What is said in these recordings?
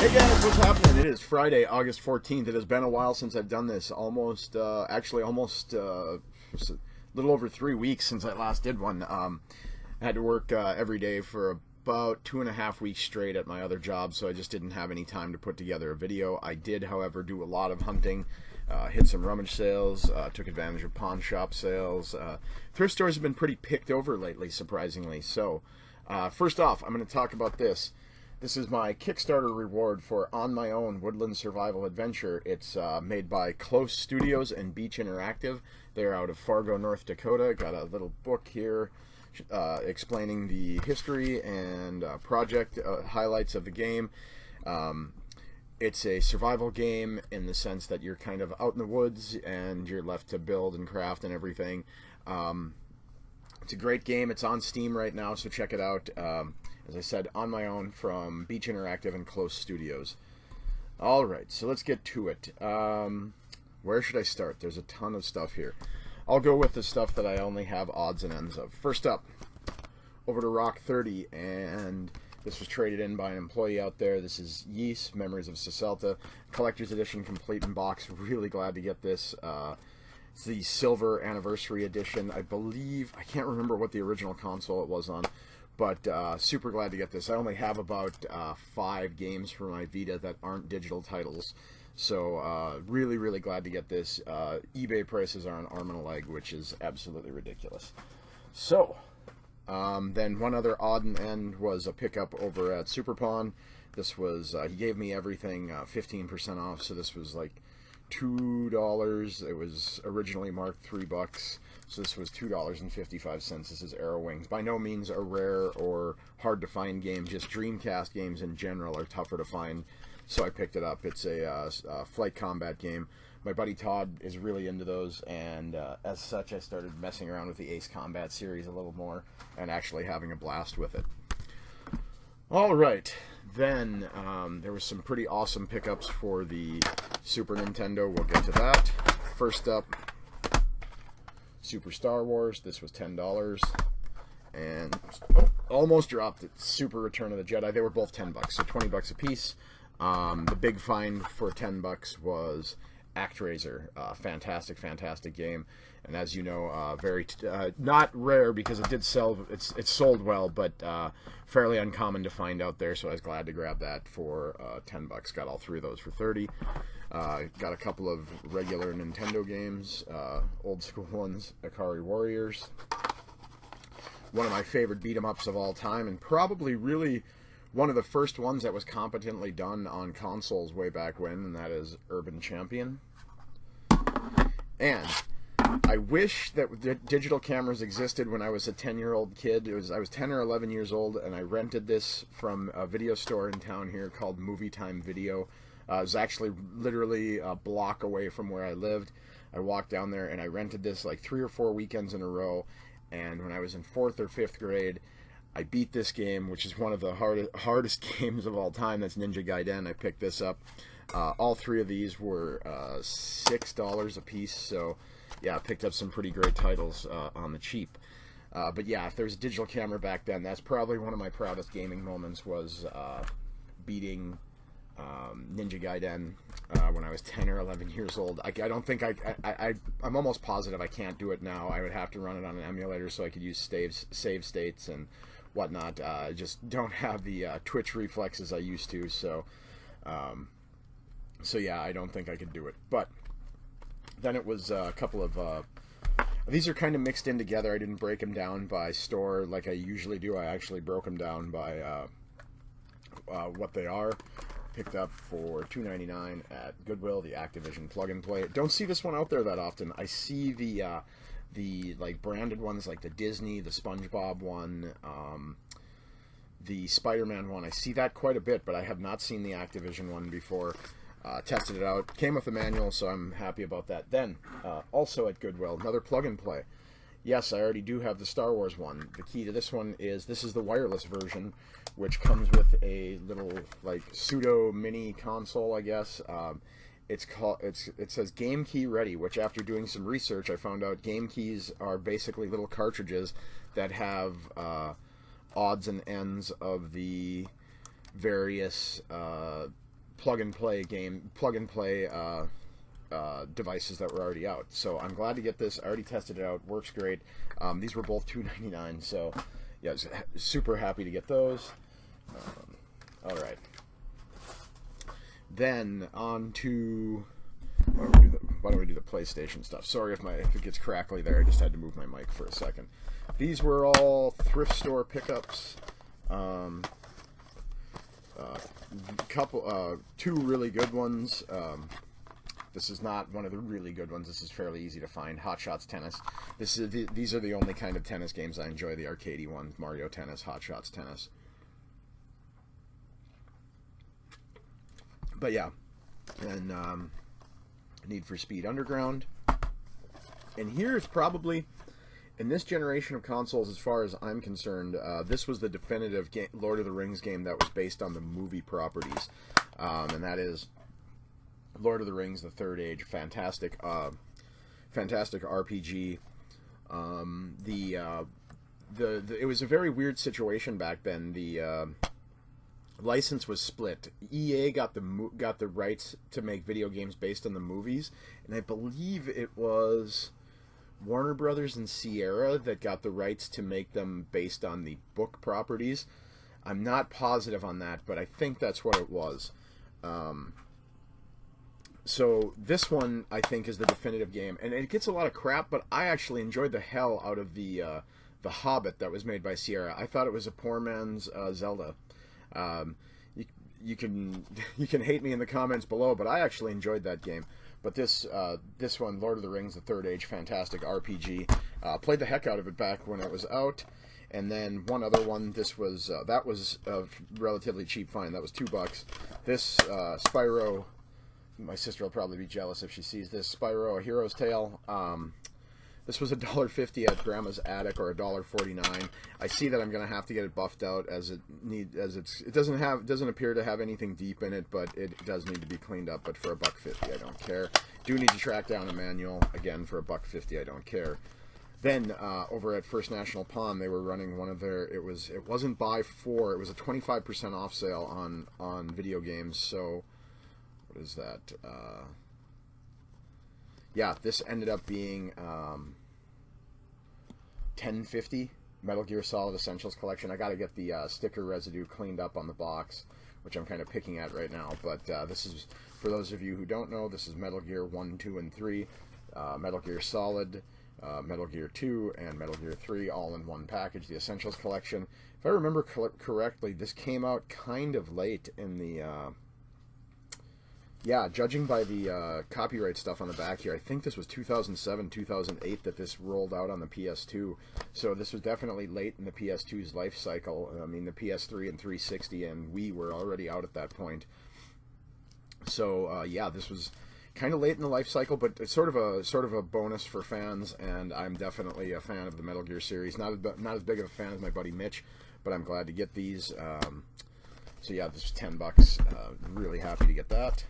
Hey guys, what's happening? It is Friday, August 14th. It has been a while since I've done this. Almost a little over 3 weeks since I last did one. I had to work every day for about 2.5 weeks straight at my other job, so I just didn't have any time to put together a video. I did, however, do a lot of hunting, hit some rummage sales, took advantage of pawn shop sales. Thrift stores have been pretty picked over lately, surprisingly. So, first off, I'm going to talk about this. This is my Kickstarter reward for On My Own Woodland Survival Adventure. It's made by Close Studios and Beach Interactive. They're out of Fargo, North Dakota. Got a little book here explaining the history and project highlights of the game. It's a survival game in the sense that you're kind of out in the woods and you're left to build and craft and everything. It's a great game. It's on Steam right now, so check it out. As I said, On My Own from Beach Interactive and Close Studios. Alright, so let's get to it. Where should I start? There's a ton of stuff here. I'll go with the stuff that I only have odds and ends of. First up, over to Rock 30, and this was traded in by an employee out there. This is Yeast, Memories of Ciselta, Collector's Edition, complete in box. Really glad to get this. It's the Silver Anniversary Edition. I believe, I can't remember what the original console it was on, but super glad to get this. I only have about 5 games for my Vita that aren't digital titles, so really, really glad to get this. eBay prices are an arm and a leg, which is absolutely ridiculous. So, then one other odd and end was a pickup over at Super Pawn. This was, he gave me everything 15% off, so this was like $2. It was originally marked $3, so this was $2.55. This is Arrow Wings. By no means a rare or hard to find game, just Dreamcast games in general are tougher to find, so I picked it up. It's a flight combat game. My buddy Todd is really into those, and as such I started messing around with the Ace Combat series a little more and actually having a blast with it. Alright, then there was some pretty awesome pickups for the Super Nintendo. We'll get to that. First up, Super Star Wars. This was $10. And almost dropped it. Super Return of the Jedi. They were both $10, so $20 a piece. The big find for $10 was ActRaiser. Fantastic, fantastic game. And as you know, very not rare because it did sell. It sold well, but fairly uncommon to find out there. So I was glad to grab that for $10. Got all 3 of those for $30. Got a couple of regular Nintendo games, old school ones. Akari Warriors. One of my favorite beat 'em ups of all time, and probably really one of the first ones that was competently done on consoles way back when, and that is Urban Champion. And I wish that digital cameras existed when I was a 10-year-old kid. I was 10 or 11 years old, and I rented this from a video store in town here called Movie Time Video. It was actually literally a block away from where I lived. I walked down there, and I rented this like 3 or 4 weekends in a row, and when I was in 4th or 5th grade, I beat this game, which is one of the hardest games of all time. That's Ninja Gaiden. I picked this up. All 3 of these were $6 a piece, so yeah, I picked up some pretty great titles on the cheap. But yeah, if there's a digital camera back then, that's probably one of my proudest gaming moments, was beating Ninja Gaiden when I was 10 or 11 years old. I don't think I'm almost positive I can't do it now. I would have to run it on an emulator so I could use save states and whatnot. I just don't have the twitch reflexes I used to, so yeah, I don't think I could do it. But then it was a couple of these are kind of mixed in together. I didn't break them down by store like I usually do. I actually broke them down by what they are. Picked up for $2.99 at Goodwill, the Activision Plug and Play. Don't see this one out there that often. I see the like branded ones like the Disney, the SpongeBob one, the Spider-Man one. I see that quite a bit, but I have not seen the Activision one before. Tested it out. Came with a manual, so I'm happy about that. Then, also at Goodwill, another Plug and Play. Yes, I already do have the Star Wars one. The key to this one is this is the wireless version, which comes with a little like pseudo mini console, I guess. It says Game Key Ready, which after doing some research I found out Game Keys are basically little cartridges that have odds and ends of the various plug and play devices that were already out. So I'm glad to get this. I already tested it out. Works great. These were both $2.99. So yeah, super happy to get those. All right. Then on to why don't we do the PlayStation stuff? Sorry if it gets crackly there. I just had to move my mic for a second. These were all thrift store pickups. Two really good ones. This is not one of the really good ones. This is fairly easy to find. Hot Shots Tennis. These are the only kind of tennis games I enjoy. The arcadey ones: Mario Tennis, Hot Shots Tennis. But yeah, and Need for Speed Underground. And here's probably, in this generation of consoles, as far as I'm concerned, this was the definitive Lord of the Rings game that was based on the movie properties, and that is Lord of the Rings: The Third Age. Fantastic RPG. It was a very weird situation back then. The license was split. EA got the rights to make video games based on the movies, and I believe it was Warner Brothers and Sierra that got the rights to make them based on the book properties. I'm not positive on that, but I think that's what it was. So this one, I think, is the definitive game, and it gets a lot of crap, but I actually enjoyed the hell out of the Hobbit that was made by Sierra. I thought it was a poor man's Zelda. You can hate me in the comments below, but I actually enjoyed that game. But this one, Lord of the Rings: The Third Age, fantastic RPG. Played the heck out of it back when it was out. And then one other one. That was a relatively cheap find. That was $2. This Spyro. My sister will probably be jealous if she sees this. Spyro: A Hero's Tale. This was $1.50 at Grandma's Attic, or $1.49. I see that I'm going to have to get it buffed out it doesn't appear to have anything deep in it, but it does need to be cleaned up. But for $1.50, I don't care. Do need to track down a manual again for $1.50. I don't care. Then over at First National Pawn, they were running one of their. It wasn't buy 4. It was a 25% off sale on video games. So what is that? Yeah, this ended up being $10.50. Metal Gear Solid Essentials Collection. I got to get the sticker residue cleaned up on the box, which I'm kind of picking at right now. But this is, for those of you who don't know, this is Metal Gear 1, 2, and 3, Metal Gear Solid, Metal Gear 2, and Metal Gear 3 all in one package, the Essentials Collection. If I remember correctly, this came out kind of late in the... yeah, judging by the copyright stuff on the back here, I think this was 2007, 2008 that this rolled out on the PS2. So this was definitely late in the PS2's life cycle. I mean, the PS3 and 360 and Wii were already out at that point. So yeah, this was kind of late in the life cycle, but it's sort of a bonus for fans. And I'm definitely a fan of the Metal Gear series. Not as big of a fan as my buddy Mitch, but I'm glad to get these. So yeah, this was $10. Really happy to get that.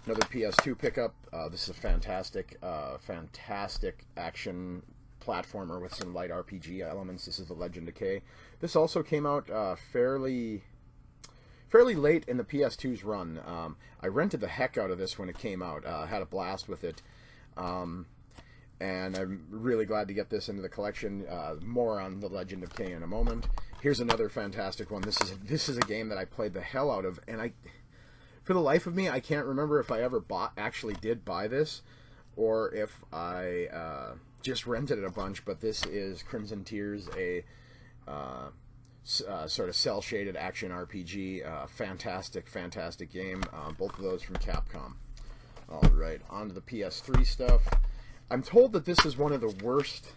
Another PS2 pickup. This is a fantastic action platformer with some light RPG elements. This is The Legend of K. This also came out fairly late in the PS2's run. I rented the heck out of this when it came out. Had a blast with it. And I'm really glad to get this into the collection. More on The Legend of K in a moment. Here's another fantastic one. This is a game that I played the hell out of, and for the life of me, I can't remember if I ever actually did buy this, or if I just rented it a bunch. But this is Crimson Tears, a sort of cel-shaded action RPG. Fantastic game. Both of those from Capcom. All right, on to the PS3 stuff. I'm told that this is one of the worst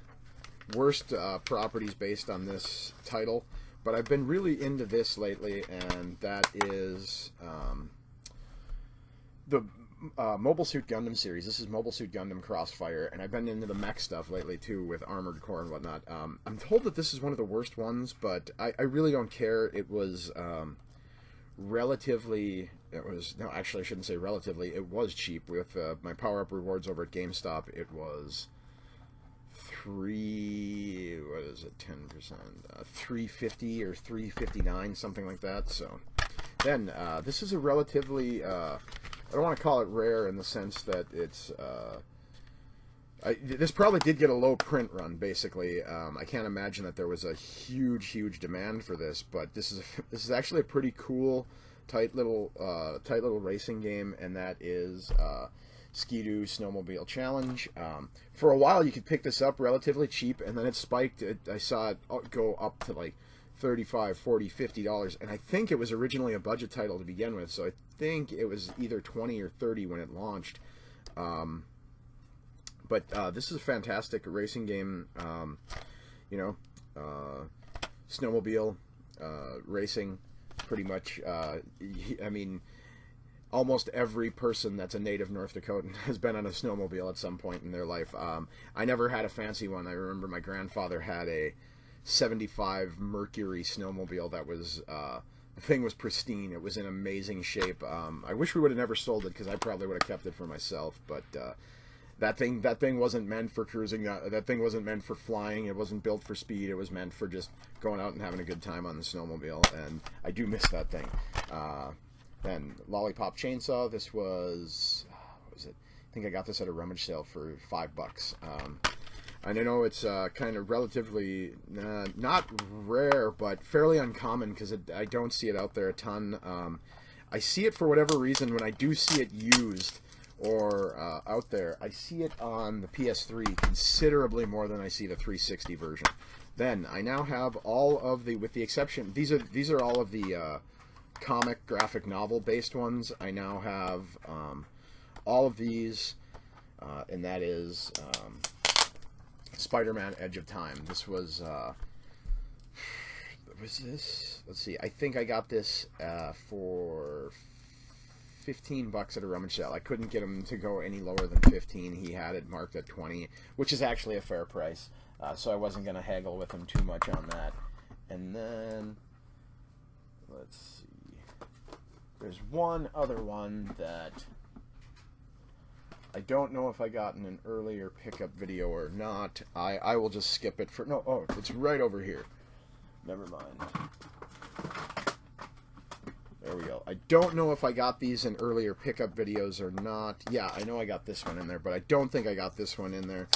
properties based on this title, but I've been really into this lately, and that is the Mobile Suit Gundam series. This is Mobile Suit Gundam Crossfire, and I've been into the mech stuff lately too, with Armored Core and whatnot. I'm told that this is one of the worst ones, but I really don't care. It was relatively... No, actually, I shouldn't say relatively. It was cheap. With my power-up rewards over at GameStop, it was $350 or $3.59, something like that. So Then, this is a relatively, I don't want to call it rare in the sense that it's, this probably did get a low print run, basically. I can't imagine that there was a huge demand for this, but this is actually a pretty cool, tight little racing game, and that is Ski-Doo Snowmobile Challenge. For a while, you could pick this up relatively cheap, and then it spiked. I saw it go up to like $35, $40, $50, and I think it was originally a budget title to begin with, so I think it was either $20 or $30 when it launched. But this is a fantastic racing game, you know, snowmobile racing, pretty much. I mean, almost every person that's a native North Dakotan has been on a snowmobile at some point in their life. I never had a fancy one. I remember my grandfather had a 75 Mercury snowmobile that was, the thing was pristine. It was in amazing shape. I wish we would have never sold it, because I probably would have kept it for myself, but that thing wasn't meant for cruising. That thing wasn't meant for flying. It wasn't built for speed. It was meant for just going out and having a good time on the snowmobile, and I do miss that thing. Then Lollipop Chainsaw. This was, what was it? I think I got this at a rummage sale for $5. And I know it's kind of relatively not rare, but fairly uncommon, because I don't see it out there a ton. I see it for whatever reason when I do see it used or out there. I see it on the PS3 considerably more than I see the 360 version. Then I now have all of the, with the exception, these are all of the comic graphic novel based ones. I now have all of these, and that is Spider-Man Edge of Time. This was this? Let's see. I think I got this for $15 at a rummage sale. I couldn't get him to go any lower than 15. He had it marked at 20, which is actually a fair price. So I wasn't going to haggle with him too much on that. And then let's see. There's one other one that I don't know if I got in an earlier pickup video or not. I will just skip it for... No, oh, it's right over here. Never mind. There we go. I don't know if I got these in earlier pickup videos or not. Yeah, I know I got this one in there, but I don't think I got this one in there.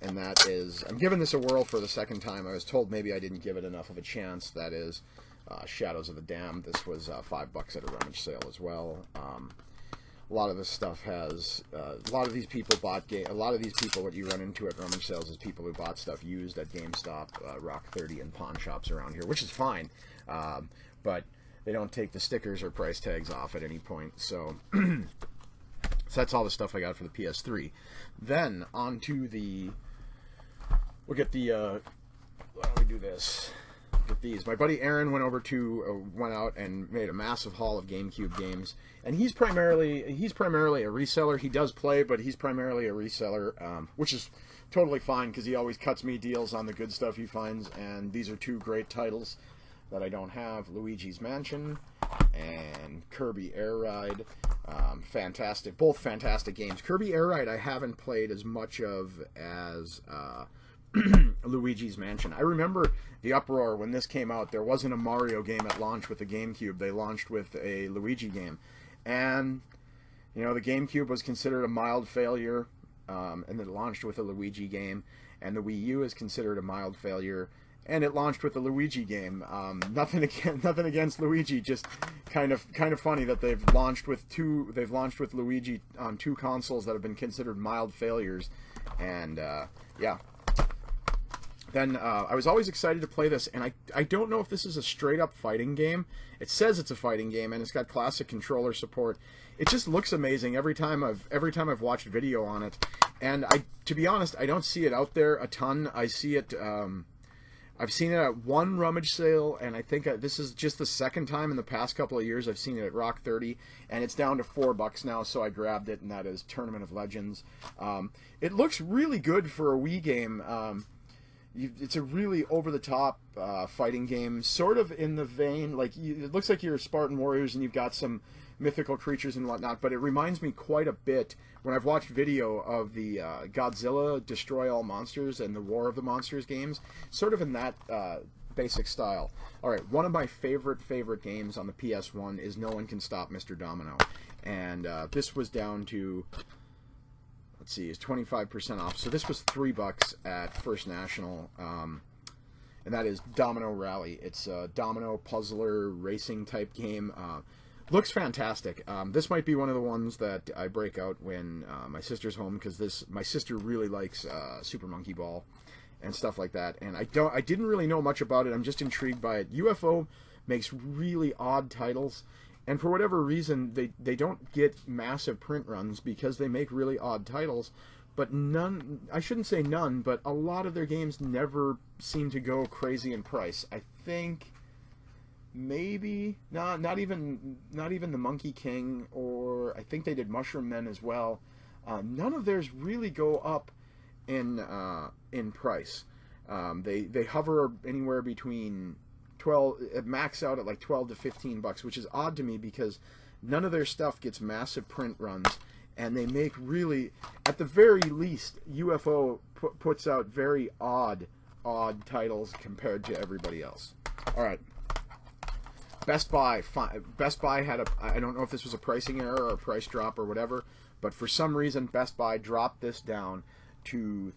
And that is... I'm giving this a whirl for the second time. I was told maybe I didn't give it enough of a chance. That is Shadows of the Damned. This was $5 at a rummage sale as well. A lot of this stuff has... a lot of these people bought... A lot of these people, what you run into at rummage sales is people who bought stuff used at GameStop, Rock 30, and pawn shops around here, which is fine. But they don't take the stickers or price tags off at any point. So, so that's all the stuff I got for the PS3. Then, on to the... We'll get the... why don't we do this? Get these. My buddy Aaron went out and made a massive haul of GameCube games, and he's primarily a reseller. He does play, but he's primarily a reseller, which is totally fine, because he always cuts me deals on the good stuff he finds. And these are two great titles that I don't have: Luigi's Mansion and Kirby Air Ride. Fantastic, both fantastic games. Kirby Air Ride I haven't played as much of as Luigi's Mansion. I remember the uproar when this came out. There wasn't a Mario game at launch with the GameCube. They launched with a Luigi game, and you know, the GameCube was considered a mild failure, and it launched with a Luigi game, and the Wii U is considered a mild failure, and it launched with a Luigi game. Nothing against Luigi, just kind of funny that they've launched with Luigi on two consoles that have been considered mild failures. And yeah. Then I was always excited to play this, and I don't know if this is a straight-up fighting game. It says it's a fighting game, and it's got classic controller support. It just looks amazing every time I've watched video on it. And to be honest, I don't see it out there a ton. I see it. I've seen it at one rummage sale, and I think this is just the second time in the past couple of years I've seen it at Rock 30, and it's down to $4 now, so I grabbed it, and that is Tournament of Legends. It looks really good for a Wii game. It's a really over-the-top fighting game, sort of in the vein, like, it looks like you're Spartan Warriors and you've got some mythical creatures and whatnot, but it reminds me quite a bit, when I've watched video of the Godzilla Destroy All Monsters and the War of the Monsters games, sort of in that basic style. All right, one of my favorite games on the PS1 is No One Can Stop Mr. Domino, and this was down to, let's see, it's 25% off. So this was $3 at First National, and that is Domino Rally. It's a domino puzzler racing type game. Looks fantastic. This might be one of the ones that I break out when my sister's home, because my sister really likes Super Monkey Ball and stuff like that. And I didn't really know much about it. I'm just intrigued by it. UFO makes really odd titles, and for whatever reason, they don't get massive print runs because they make really odd titles. But none, I shouldn't say none, but a lot of their games never seem to go crazy in price. I think maybe not even the Monkey King, or I think they did Mushroom Men as well. None of theirs really go up in price. They hover anywhere between 12, max out at like $12 to $15, which is odd to me because none of their stuff gets massive print runs, and they make really, at the very least, UFO puts out very odd titles compared to everybody else. All right. Best Buy had I don't know if this was a pricing error or a price drop or whatever, but for some reason Best Buy dropped this down to,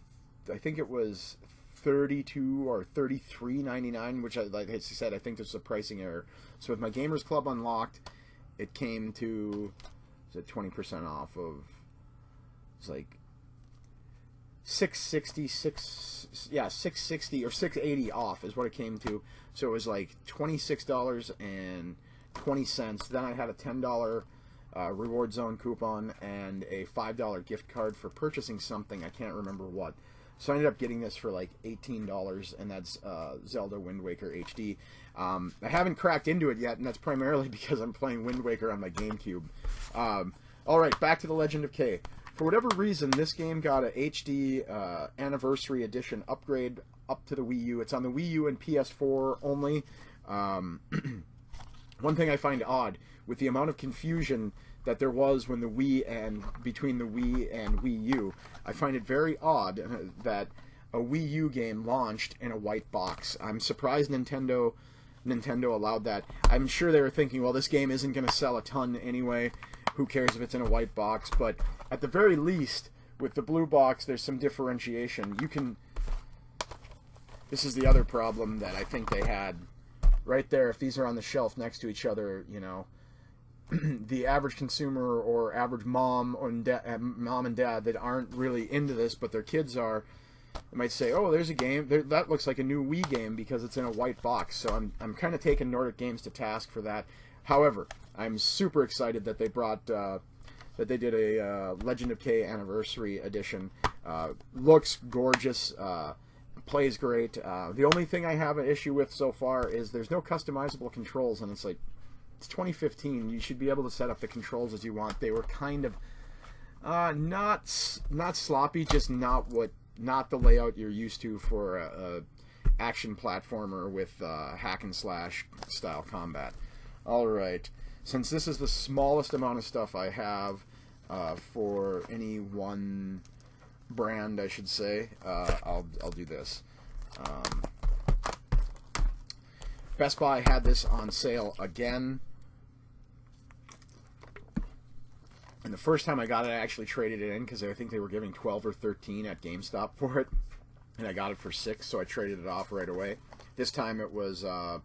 I think it was $32 or $33.99, which, like I said, I think this is a pricing error. So with my Gamers Club unlocked, it came to, is it 20% off of, it's like $660 or $680 off is what it came to. So it was like $26.20. Then I had a $10 reward zone coupon and a $5 gift card for purchasing something, I can't remember what. So I ended up getting this for like $18, and that's Zelda Wind Waker HD. I haven't cracked into it yet, and that's primarily because I'm playing Wind Waker on my GameCube. Alright, back to the Legend of K. For whatever reason, this game got a HD Anniversary Edition upgrade up to the Wii U. It's on the Wii U and PS4 only. One thing I find odd, with the amount of confusion that there was when between the Wii and Wii U, I find it very odd that a Wii U game launched in a white box. I'm surprised Nintendo allowed that. I'm sure they were thinking, well, this game isn't going to sell a ton anyway. Who cares if it's in a white box? But at the very least, with the blue box, there's some differentiation. This is the other problem that I think they had right there. If these are on the shelf next to each other, you know, the average consumer or average mom and dad that aren't really into this, but their kids are, they might say, "Oh, there's a game that looks like a new Wii game because it's in a white box." So I'm kind of taking Nordic Games to task for that. However, I'm super excited that they brought that they did a Legend of K Anniversary Edition. Looks gorgeous, plays great. The only thing I have an issue with so far is there's no customizable controls, and it's like, it's 2015. You should be able to set up the controls as you want. They were kind of not sloppy, just not the layout you're used to for a action platformer with hack and slash style combat. All right, since this is the smallest amount of stuff I have for any one brand, I should say, I'll do this. Best Buy had this on sale again. And the first time I got it, I actually traded it in because I think they were giving 12 or 13 at GameStop for it, and I got it for 6, so I traded it off right away. This time it was, I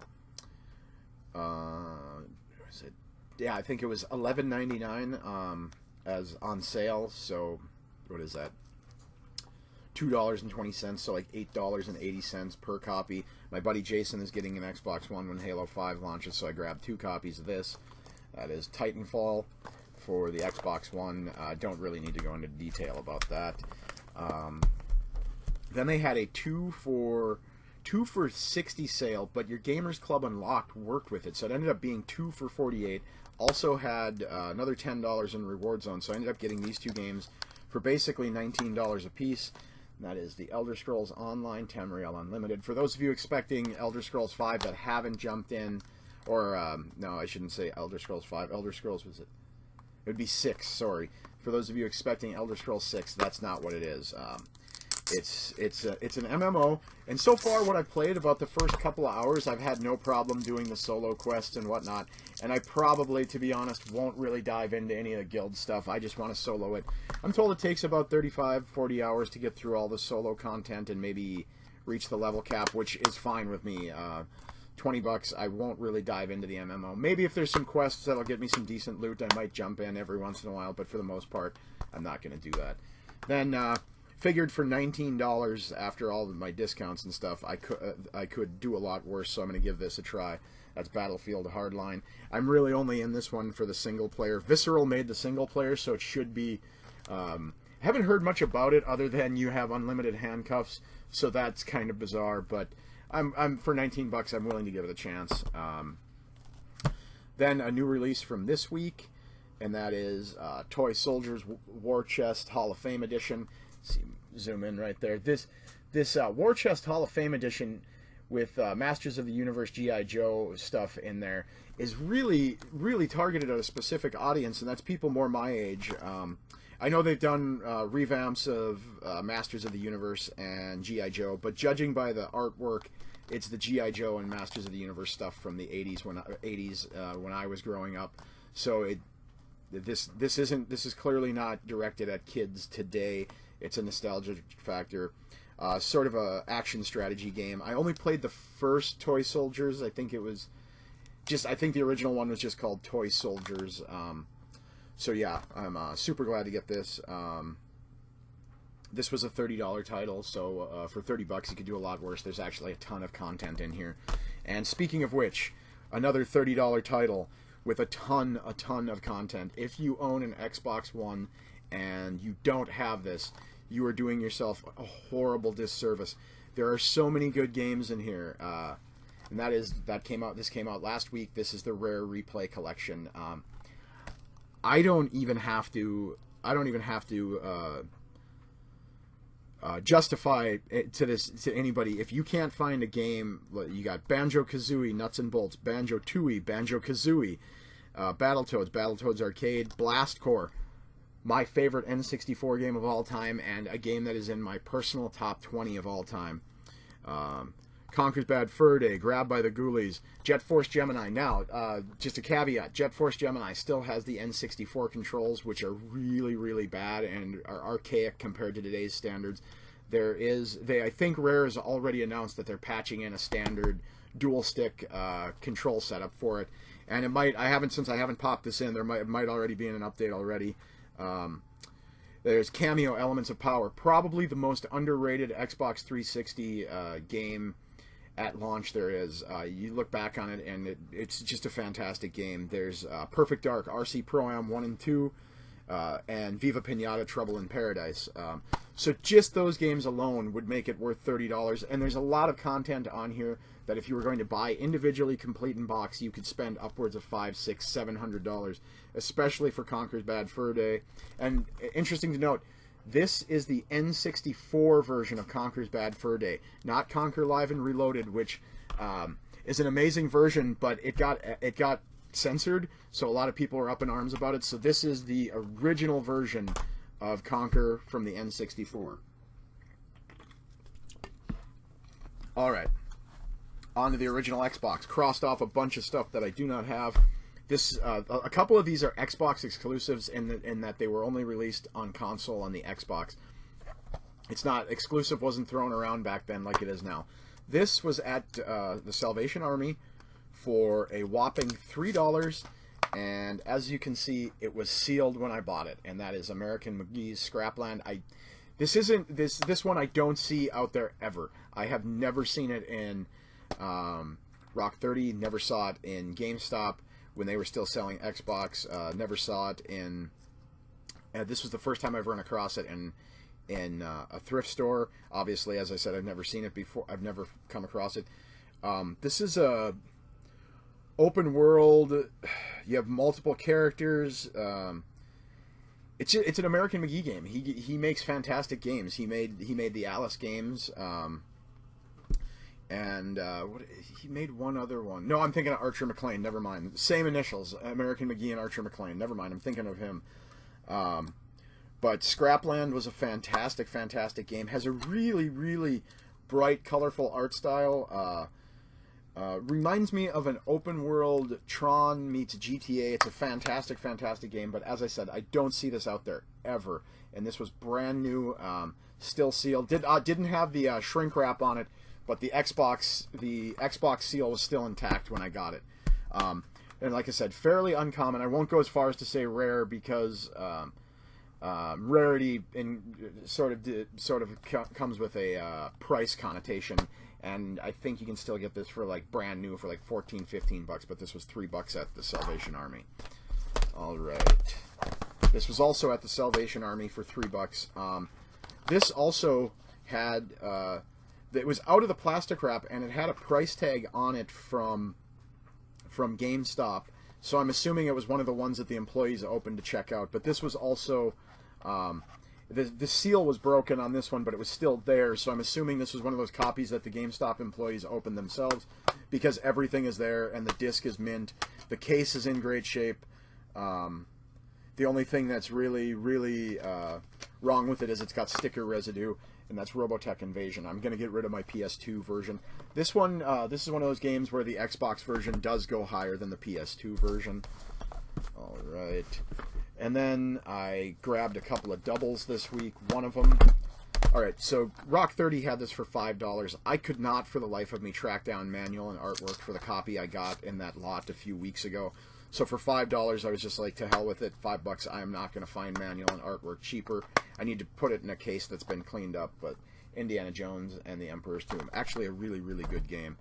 think it was $11.99 as on sale. So what is that? $2.20, so like $8.80 per copy. My buddy Jason is getting an Xbox One when Halo 5 launches, so I grabbed 2 copies of this. That is Titanfall for the Xbox One. Don't really need to go into detail about that. Then they had a 2 for $60 sale, but your Gamers Club Unlocked worked with it, so it ended up being 2 for $48. Also had another $10 in Reward Zone, so I ended up getting these 2 games for basically $19 a piece. And that is the Elder Scrolls Online Tamriel Unlimited. For those of you expecting Elder Scrolls 5 that haven't jumped in, or no, I shouldn't say Elder Scrolls 5. Elder Scrolls was it? It would be 6. Sorry. For those of you expecting Elder Scrolls 6, that's not what it is. It's an MMO, and so far what I've played, about the first couple of hours, I've had no problem doing the solo quests and whatnot, and I probably, to be honest, won't really dive into any of the guild stuff. I just want to solo it. I'm told it takes about 35-40 hours to get through all the solo content and maybe reach the level cap, which is fine with me. $20, I won't really dive into the MMO. Maybe if there's some quests that'll get me some decent loot, I might jump in every once in a while, but for the most part, I'm not going to do that. Then, figured for $19 after all of my discounts and stuff, I could do a lot worse, so I'm going to give this a try. That's Battlefield Hardline. I'm really only in this one for the single player. Visceral made the single player, so it should be... haven't heard much about it other than you have unlimited handcuffs, so that's kind of bizarre, but I'm for $19, I'm willing to give it a chance. Then a new release from this week, and that is Toy Soldiers War Chest Hall of Fame Edition. See, zoom in right there. This War Chest Hall of Fame Edition with Masters of the Universe G.I. Joe stuff in there is really, really targeted at a specific audience, and that's people more my age. I know they've done revamps of Masters of the Universe and G.I. Joe, but judging by the artwork, it's the G.I. Joe and Masters of the Universe stuff from the 80s when I was growing up. So this is clearly not directed at kids today. It's a nostalgia factor. Sort of a action strategy game. I only played the first Toy Soldiers. I think the original one was just called Toy Soldiers. So yeah, I'm super glad to get this. This was a $30 title, so for $30 you could do a lot worse. There's actually a ton of content in here. And speaking of which, another $30 title with a ton of content. If you own an Xbox One and you don't have this, you are doing yourself a horrible disservice. There are so many good games in here, and this came out last week. This is the Rare Replay Collection. I don't even have to justify it to anybody. If you can't find a game, you got Banjo-Kazooie, Nuts and Bolts, Banjo-Tooie, Banjo-Kazooie, Battletoads Arcade, Blast Corps, my favorite N64 game of all time, and a game that is in my personal top 20 of all time. Conker's Bad Fur Day, Grabbed by the Ghoulies, Jet Force Gemini. Now, just a caveat, Jet Force Gemini still has the N64 controls, which are really, really bad and are archaic compared to today's standards. I think Rare has already announced that they're patching in a standard dual stick control setup for it, and since I haven't popped this in, it might already be in an update already. There's Cameo Elements of Power, probably the most underrated Xbox 360 game at launch there is. You look back on it, and it's just a fantastic game. There's Perfect Dark, RC Pro-Am 1 and 2, and Viva Pinata Trouble in Paradise. So just those games alone would make it worth $30, and there's a lot of content on here that if you were going to buy individually complete in box, you could spend upwards of $500, $600, $700, especially for Conker's Bad Fur Day. And interesting to note, this is the N64 version of Conker's Bad Fur Day, not Conker Live and Reloaded, which is an amazing version, but it got censored, so a lot of people are up in arms about it. So this is the original version of Conker from the N64. All right, on to the original Xbox. Crossed off a bunch of stuff that I do not have. This a couple of these are Xbox exclusives in that they were only released on console on the Xbox. It's not exclusive, wasn't thrown around back then like it is now. This was at the Salvation Army for a whopping $3, and as you can see, it was sealed when I bought it, and that is American McGee's Scrapland. This one I don't see out there ever. I have never seen it in Rock 30, never saw it in GameStop when they were still selling Xbox, never saw it in... this was the first time I've run across it in a thrift store. Obviously, as I said, I've never seen it before. I've never come across it. This is a open world. You have multiple characters. It's an American McGee game. He makes fantastic games. He made the Alice games. And he made one other one. No, I'm thinking of Archer McLean. Never mind. Same initials, American McGee and Archer McLean. Never mind. I'm thinking of him. But Scrapland was a fantastic, fantastic game. Has a really, really bright, colorful art style. Reminds me of an open world Tron meets GTA. It's a fantastic, fantastic game. But as I said, I don't see this out there ever. And this was brand new, still sealed. Didn't have the shrink wrap on it, but the Xbox seal was still intact when I got it. And like I said, fairly uncommon. I won't go as far as to say rare because rarity sort of comes with a price connotation. And I think you can still get this for like brand new for like 14, 15 bucks, but this was $3 at the Salvation Army. All right. This was also at the Salvation Army for $3. This also had, it was out of the plastic wrap, and it had a price tag on it from GameStop. So I'm assuming it was one of the ones that the employees opened to check out. But this was also, the seal was broken on this one, but it was still there. So I'm assuming this was one of those copies that the GameStop employees opened themselves, because everything is there and the disc is mint. The case is in great shape. The only thing that's really, really wrong with it is it's got sticker residue, and that's Robotech Invasion. I'm going to get rid of my PS2 version. This one, this is one of those games where the Xbox version does go higher than the PS2 version. All right. And then I grabbed a couple of doubles this week. One of them. All right, so Rock 30 had this for $5. I could not, for the life of me, track down manual and artwork for the copy I got in that lot a few weeks ago. So for $5, I was just like, to hell with it. $5, I am not going to find manual and artwork cheaper. I need to put it in a case that's been cleaned up. But Indiana Jones and the Emperor's Tomb, actually a really, really good game.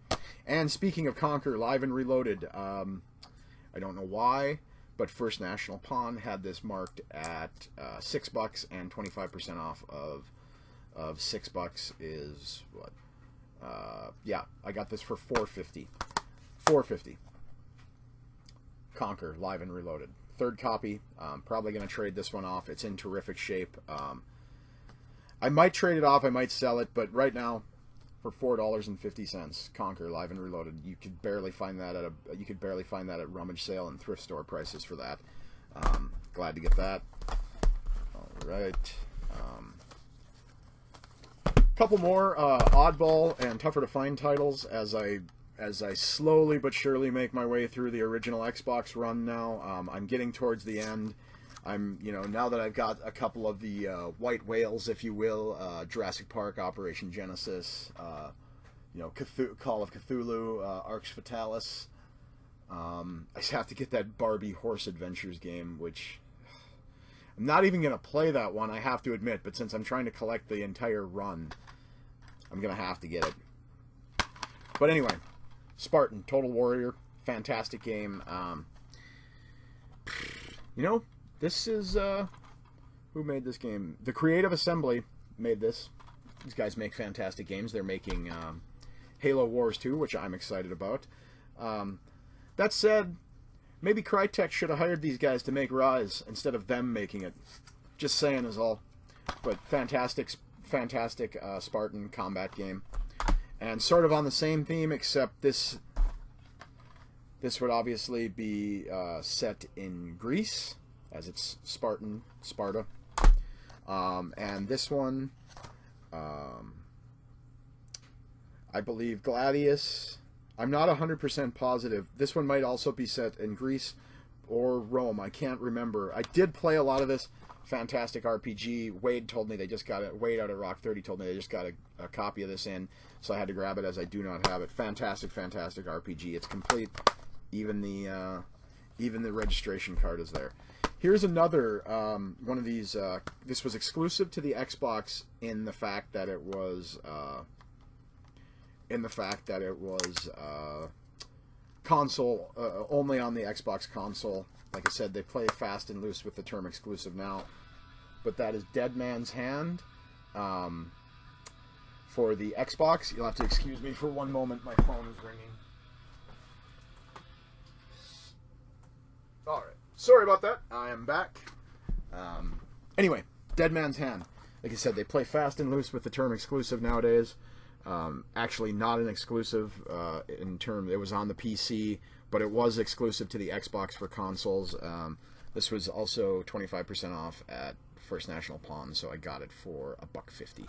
And speaking of Conquer, Live and Reloaded, I don't know why, but First National Pawn had this marked at $6, and 25% off of $6 is what? Yeah, I got this for $4.50. $4.50. Conquer, Live and Reloaded. Third copy. Probably going to trade this one off. It's in terrific shape. I might trade it off. I might sell it. But right now, for $4.50, Conquer, Live and Reloaded. You could barely find that at rummage sale and thrift store prices for that. Glad to get that. All right. Couple more oddball and tougher to find titles as I slowly but surely make my way through the original Xbox run now. I'm getting towards the end. Now that I've got a couple of the white whales, if you will, Jurassic Park, Operation Genesis, Call of Cthulhu, Arx Fatalis. I just have to get that Barbie Horse Adventures game, which I'm not even going to play that one, I have to admit, but since I'm trying to collect the entire run, I'm going to have to get it. But anyway, Spartan, Total Warrior, fantastic game. This is, who made this game? The Creative Assembly made this. These guys make fantastic games. They're making Halo Wars 2, which I'm excited about. That said, maybe Crytek should have hired these guys to make Rise instead of them making it. Just saying is all. But fantastic Spartan combat game. And sort of on the same theme, except this would obviously be set in Greece, as it's Sparta. And this one, I believe Gladius. I'm not 100% positive. This one might also be set in Greece or Rome. I can't remember. I did play a lot of this. Fantastic RPG. Wade told me they just got it. Wade out at Rock 30 told me they just got a copy of this in, so I had to grab it as I do not have it. Fantastic RPG. It's complete. Even the registration card is there. Here's another one of these. This was exclusive to the Xbox in the fact that it was console only on the Xbox console. Like I said, they play fast and loose with the term exclusive now. But that is Dead Man's Hand for the Xbox. You'll have to excuse me for one moment. My phone is ringing. Alright. Sorry about that. I am back. Anyway, Dead Man's Hand. Like I said, they play fast and loose with the term exclusive nowadays. Actually, not an exclusive in term. It was on the PC, but it was exclusive to the Xbox for consoles. This was also 25% off at First National Pawn, so I got it for $1.50.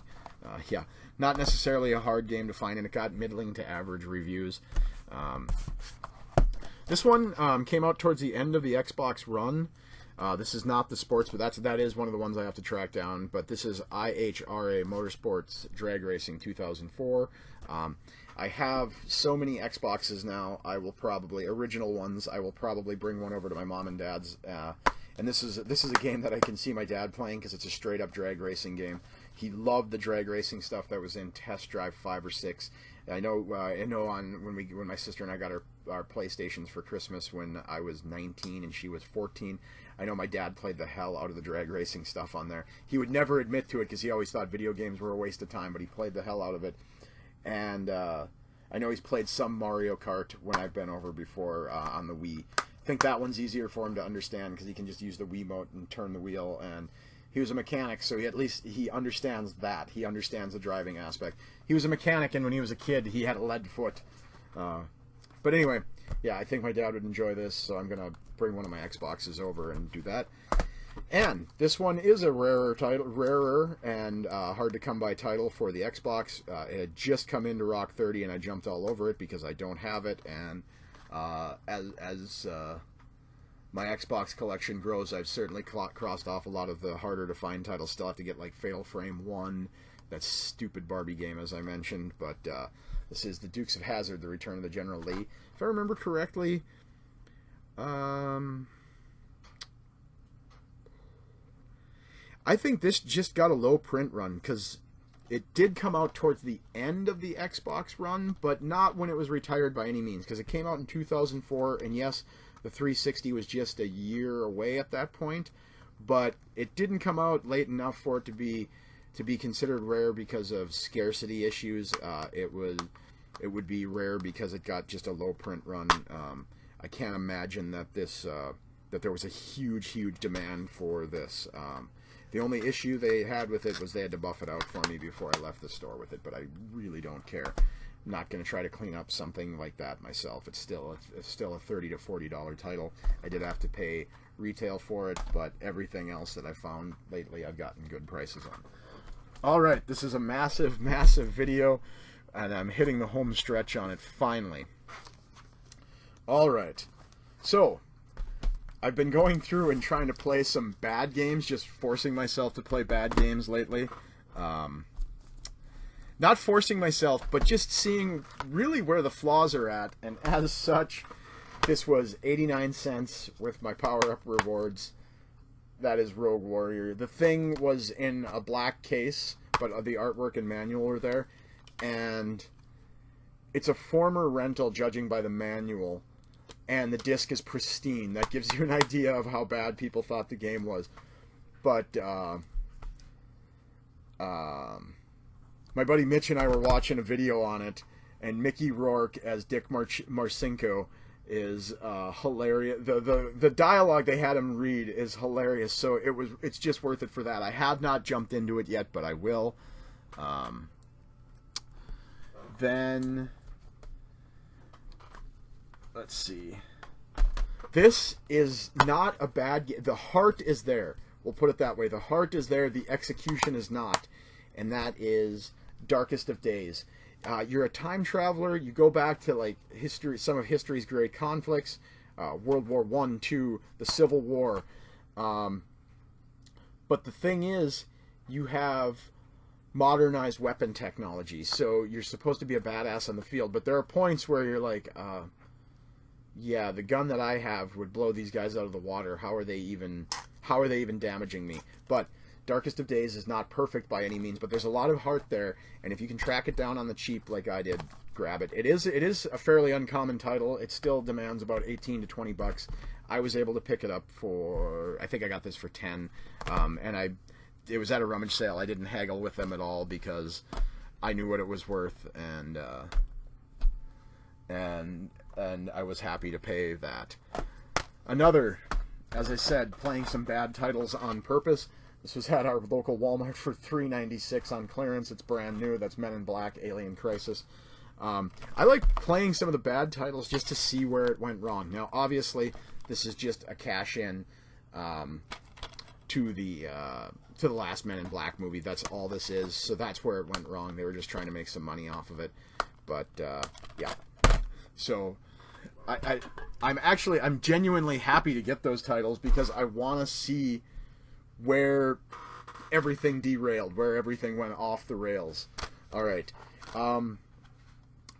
Yeah, not necessarily a hard game to find, and it got middling to average reviews. This one came out towards the end of the Xbox run. This is not the sports, but that is one of the ones I have to track down. But this is IHRA Motorsports Drag Racing 2004. I have so many Xboxes now. I will probably original ones. I will probably bring one over to my mom and dad's. And this is a game that I can see my dad playing because it's a straight up drag racing game. He loved the drag racing stuff that was in Test Drive 5 or 6. I know when my sister and I got our PlayStations for Christmas when I was 19 and she was 14. I know my dad played the hell out of the drag racing stuff on there. He would never admit to it because he always thought video games were a waste of time, but he played the hell out of it. And I know he's played some Mario Kart when I've been over before on the Wii. I think that one's easier for him to understand because he can just use the Wiimote and turn the wheel. And he was a mechanic, so he understands that. He understands the driving aspect. He was a mechanic, and when he was a kid, he had a lead foot. But anyway, yeah, I think my dad would enjoy this, so I'm gonna bring one of my Xboxes over and do that. And this one is a rarer and hard to come by title for the Xbox. It had just come into Rock 30, and I jumped all over it because I don't have it. And as my Xbox collection grows, I've certainly crossed off a lot of the harder to find titles. Still have to get like Fatal Frame 1, that stupid Barbie game as I mentioned. But this is the Dukes of Hazzard: The Return of the General Lee. If I remember correctly, I think this just got a low print run because it did come out towards the end of the Xbox run, but not when it was retired by any means, because it came out in 2004, and yes, the 360 was just a year away at that point, but it didn't come out late enough for it to be considered rare because of scarcity issues. It would be rare because it got just a low print run. I can't imagine that that there was a huge demand for this. The only issue they had with it was they had to buff it out for me before I left the store with it, but I really don't care. I'm not going to try to clean up something like that myself. It's still a $30 to $40 title. I did have to pay retail for it, but everything else that I found lately I've gotten good prices on. Alright, this is a massive video, and I'm hitting the home stretch on it finally. Alright, so I've been going through and trying to play some bad games, just forcing myself to play bad games lately. Not forcing myself, but just seeing really where the flaws are at, and as such, this was 89 cents with my power-up rewards. That is Rogue Warrior. The thing was in a black case, but the artwork and manual are there, and it's a former rental, judging by the manual. And the disc is pristine. That gives you an idea of how bad people thought the game was. But my buddy Mitch and I were watching a video on it, and Mickey Rourke as Dick Marcinko is hilarious. The dialogue they had him read is hilarious. So it's just worth it for that. I have not jumped into it yet, but I will. Then let's see. This is not a bad game. The heart is there. We'll put it that way. The heart is there. The execution is not. And that is Darkest of Days. You're a time traveler. You go back to like history, some of history's great conflicts, World War I, II, the Civil War. But the thing is, you have modernized weapon technology. So you're supposed to be a badass on the field. But there are points where you're like, yeah, the gun that I have would blow these guys out of the water. How are they even damaging me? But Darkest of Days is not perfect by any means, but there's a lot of heart there, and if you can track it down on the cheap like I did, grab it. It is a fairly uncommon title. It still demands about 18 to 20 bucks. I was able to pick it up for, I think I got this for 10, and it was at a rummage sale. I didn't haggle with them at all because I knew what it was worth, and I was happy to pay that. Another, as I said, playing some bad titles on purpose. This was at our local Walmart for $3.96 on clearance. It's brand new. That's Men in Black, Alien Crisis. I like playing some of the bad titles just to see where it went wrong. Now, obviously, this is just a cash-in to the last Men in Black movie. That's all this is. So that's where it went wrong. They were just trying to make some money off of it. But yeah. So I'm genuinely happy to get those titles because I want to see where everything derailed, where everything went off the rails. All right.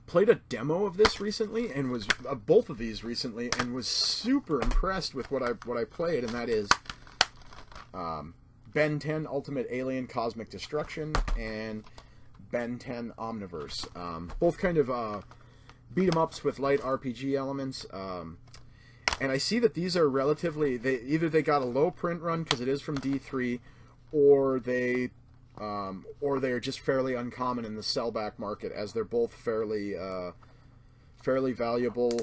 Played a demo of this recently, and was both of these recently, and was super impressed with what I played, and that is Ben 10 Ultimate Alien Cosmic Destruction and Ben 10 Omniverse. Both kind of beat 'em ups with light RPG elements. And I see that these are relatively, either they got a low print run because it is from D3, or they're just fairly uncommon in the sellback market, as they're both fairly valuable.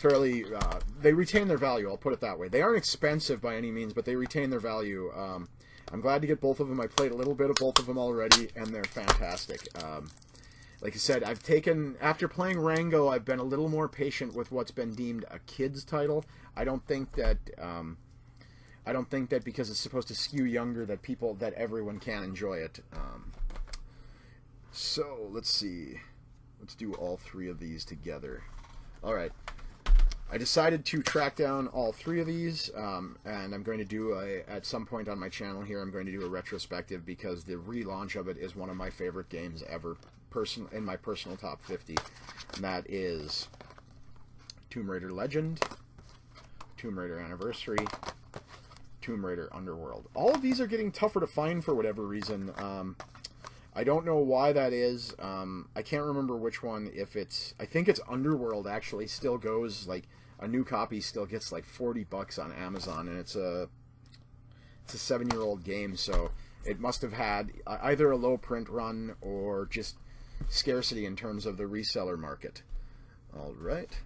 They retain their value. I'll put it that way. They aren't expensive by any means, but they retain their value. I'm glad to get both of them. I played a little bit of both of them already, and they're fantastic. Like I said, after playing Rango, I've been a little more patient with what's been deemed a kid's title. I don't think that because it's supposed to skew younger that everyone can enjoy it. So let's see. Let's do all three of these together. All right. I decided to track down all three of these, and I'm going to do at some point on my channel here, I'm going to do a retrospective because the relaunch of it is one of my favorite games ever, in my personal top 50, and that is Tomb Raider Legend, Tomb Raider Anniversary, Tomb Raider Underworld. All of these are getting tougher to find for whatever reason. I don't know why that is. I can't remember which one. I think it's Underworld actually still goes, like, a new copy still gets like $40 on Amazon, and it's a 7-year-old game, so it must have had either a low print run or just scarcity in terms of the reseller market. All right.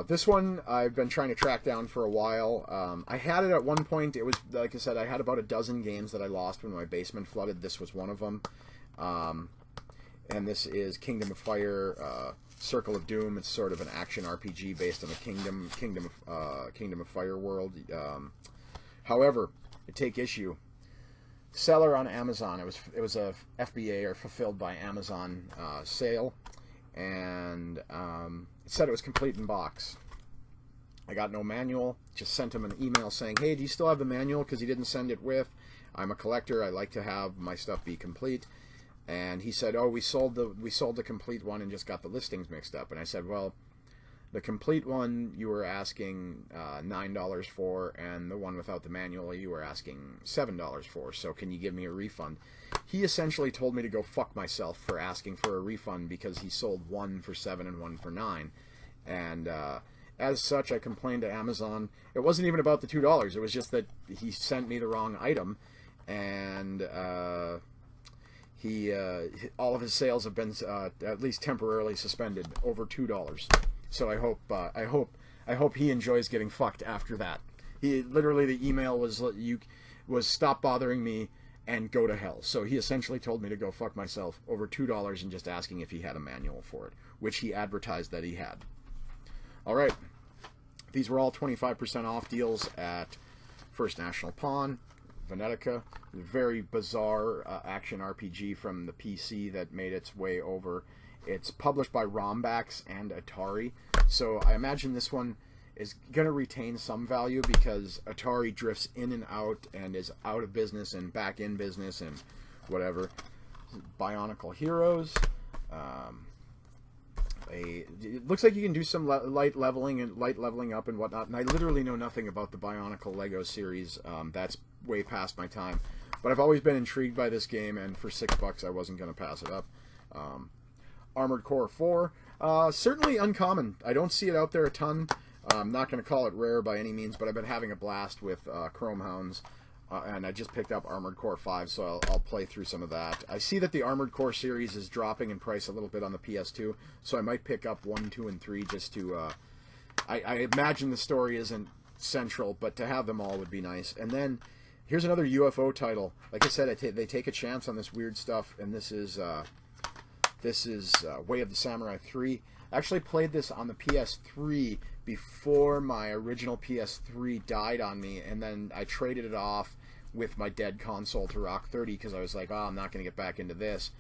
This one I've been trying to track down for a while. I had it at one point. It was, like I said, I had about a dozen games that I lost when my basement flooded. This was one of them. And this is Kingdom of Fire, Circle of Doom. It's sort of an action RPG based on the Kingdom of Fire world. However, I take issue. Seller on Amazon. It was a FBA, or fulfilled by Amazon sale, and it said it was complete in box. I got no manual. Just sent him an email saying, "Hey, do you still have the manual? Because he didn't send it with. I'm a collector. I like to have my stuff be complete." And he said, "Oh, we sold the complete one and just got the listings mixed up." And I said, "Well, the complete one you were asking $9 for, and the one without the manual you were asking $7 for. So can you give me a refund?" He essentially told me to go fuck myself for asking for a refund because he sold one for $7 and one for $9. And as such, I complained to Amazon. It wasn't even about the $2. It was just that he sent me the wrong item, and all of his sales have been at least temporarily suspended over $2. So I hope he enjoys getting fucked after that. He literally, the email was stop bothering me and go to hell. So he essentially told me to go fuck myself over $2 and just asking if he had a manual for it, which he advertised that he had. All right, these were all 25% off deals at First National Pawn, Venetica. Very bizarre action RPG from the PC that made its way over. It's published by Rombax and Atari, so I imagine this one is going to retain some value because Atari drifts in and out and is out of business and back in business and whatever. Bionicle Heroes. It looks like you can do some light leveling up and whatnot, and I literally know nothing about the Bionicle Lego series. That's way past my time, but I've always been intrigued by this game, and for $6 I wasn't going to pass it up. Armored Core 4, certainly uncommon. I don't see it out there a ton. I'm not going to call it rare by any means, but I've been having a blast with Chrome Hounds, and I just picked up Armored Core 5, so I'll play through some of that. I see that the Armored Core series is dropping in price a little bit on the PS2, so I might pick up 1, 2, and 3 just to... I imagine the story isn't central, but to have them all would be nice. And then, here's another UFO title. Like I said, they take a chance on this weird stuff, and this is Way of the Samurai 3. I actually played this on the PS3 before my original PS3 died on me, and then I traded it off with my dead console to Rock 30 because I was like, oh, I'm not going to get back into this.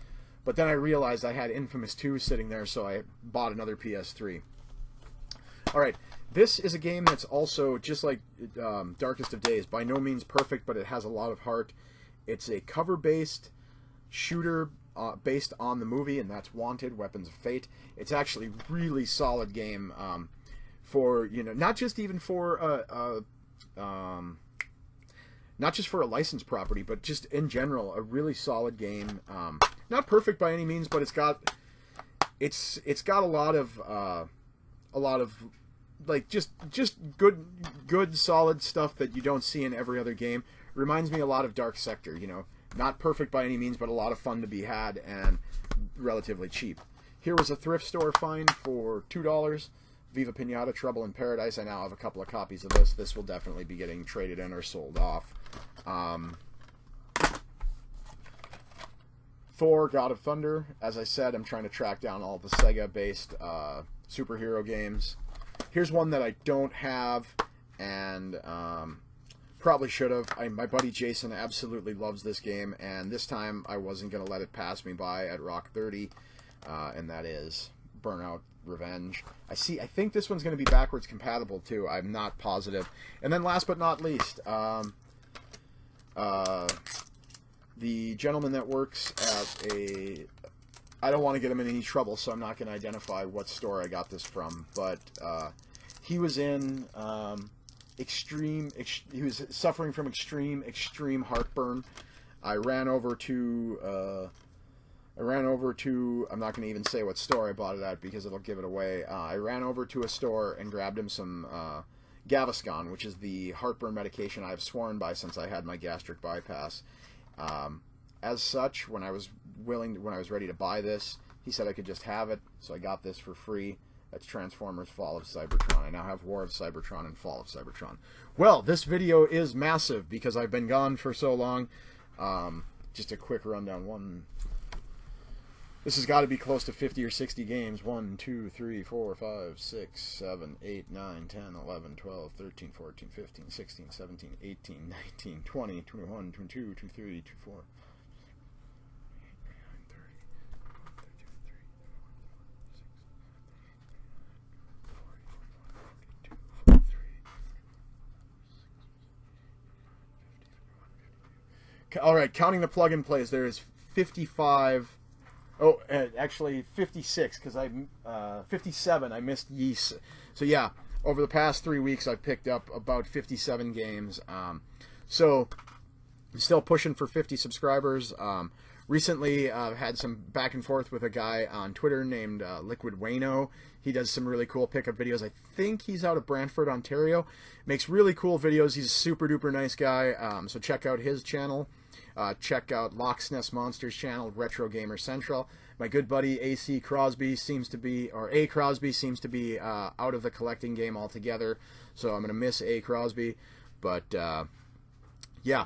But then I realized I had Infamous 2 sitting there, so I bought another PS3. Alright, this is a game that's also, just like Darkest of Days, by no means perfect, but it has a lot of heart. It's a cover-based shooter based on the movie, and that's Wanted, Weapons of Fate. It's actually a really solid game for, you know, not just even for not just for a licensed property, but just in general, a really solid game. Not perfect by any means, but it's got a lot of like just good solid stuff that you don't see in every other game. It reminds me a lot of Dark Sector, you know. Not perfect by any means, but a lot of fun to be had and relatively cheap. Here was a thrift store find for $2. Viva Pinata, Trouble in Paradise. I now have a couple of copies of this. This will definitely be getting traded in or sold off. Thor, God of Thunder. As I said, I'm trying to track down all the Sega-based superhero games. Here's one that I don't have, and probably should have. My buddy Jason absolutely loves this game, and this time I wasn't going to let it pass me by at Rock 30, and that is Burnout Revenge. I think this one's going to be backwards compatible too. I'm not positive. And then last but not least, the gentleman that works at I don't want to get him in any trouble, so I'm not going to identify what store I got this from, but he was in he was suffering from extreme heartburn. I ran over to I'm not going to even say what store I bought it at because it'll give it away. I ran over to a store and grabbed him some Gaviscon, which is the heartburn medication I've sworn by since I had my gastric bypass. As such, when I was ready to buy this, he said I could just have it, so I got this for free. That's Transformers Fall of Cybertron. I now have War of Cybertron and Fall of Cybertron. Well, this video is massive because I've been gone for so long. Just a quick rundown. This has got to be close to 50 or 60 games. 1, 2, 3, 4, 5, 6, 7, 8, 9, 10, 11, 12, 13, 14, 15, 16, 17, 18, 19, 20, 21, 22, 23, 24. Alright, counting the plug and plays, there is 55. Oh, actually 56, because 57, I missed Yeast. So yeah, over the past 3 weeks, I've picked up about 57 games. So, I'm still pushing for 50 subscribers. Recently, I've had some back and forth with a guy on Twitter named Liquid Wayno. He does some really cool pickup videos. I think he's out of Brantford, Ontario. Makes really cool videos. He's a super duper nice guy. So check out his channel. Check out Loch Ness Monsters channel, Retro Gamer Central. My good buddy A Crosby seems to be out of the collecting game altogether. So I'm going to miss A Crosby. But yeah,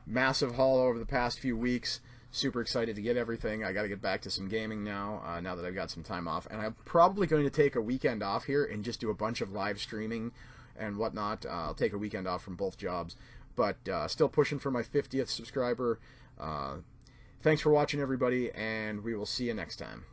massive haul over the past few weeks. Super excited to get everything. I got to get back to some gaming now, now that I've got some time off. And I'm probably going to take a weekend off here and just do a bunch of live streaming and whatnot. I'll take a weekend off from both jobs. But still pushing for my 50th subscriber. Thanks for watching, everybody, and we will see you next time.